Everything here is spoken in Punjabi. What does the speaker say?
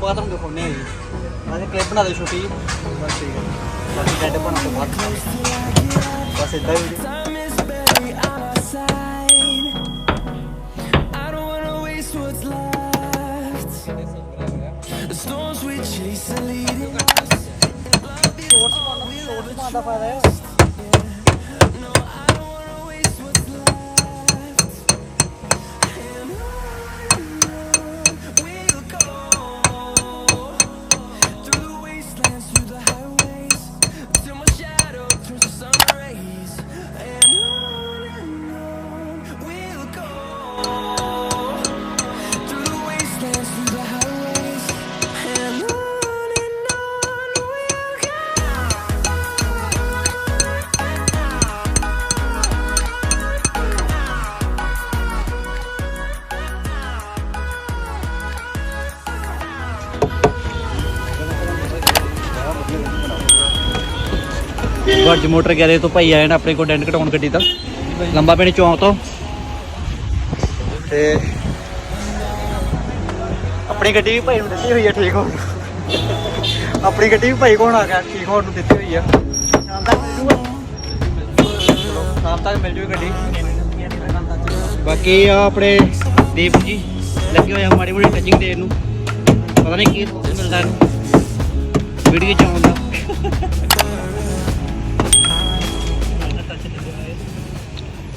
ਬਾਅਦ ਤੁਹਾਨੂੰ ਦਿਖਾਉਂਦੇ ਹਾਂ ਜੀ। ਅਸੀਂ ਕਲਿੱਪ ਬਣਾ ਦੇ ਛੋਟੀ, ਬਸ ਠੀਕ ਹੈ। ਬਾਕੀ ਡੈਡ ਬਣਾਉਣ ਤੋਂ ਬਾਅਦ ਬਸ ਇੱਦਾਂ ਹੀ ਦਾ ਫਾਇਦਾ ਹੈ। ਗੱਜ ਮੋਟਰ ਗੈਰੇਜ ਤੋਂ ਭਾਈ ਆਏ ਨੇ ਆਪਣੇ ਕੋਲ ਡੈਂਟ ਕਟਾਉਣ ਗੱਡੀ ਦਾ ਲੰਬਾ ਪਿੰਡ ਚੌਂਕ ਤੋਂ। ਤੇ ਆਪਣੀ ਗੱਡੀ ਵੀ ਭਾਈ ਨੂੰ ਦਿੱਤੀ ਹੋਈ ਆ ਠੀਕ ਹੋਣ ਨੂੰ। ਆਪਣੀ ਗੱਡੀ ਵੀ ਭਾਈ ਕੋਲ ਆ ਗਿਆ ਠੀਕ ਹੋਣ ਨੂੰ ਦਿੱਤੀ ਹੋਈ ਆ। ਸ਼ਾਮ ਤੱਕ ਮਿਲ ਜੂਗੀ ਗੱਡੀ। ਬਾਕੀ ਆ ਆਪਣੇ ਦੀਪ ਜੀ ਲੱਗੇ ਹੋਏ ਆ ਮਾੜੀ ਮੋਟੀ ਟੱਚਿੰਗ ਦੇਣ ਨੂੰ, ਪਤਾ ਨਹੀਂ ਕੀ ਮਿਲਦਾ ਇਹਨੂੰ ਵੀਡੀਓ ਚ ਆਉਂਦਾ।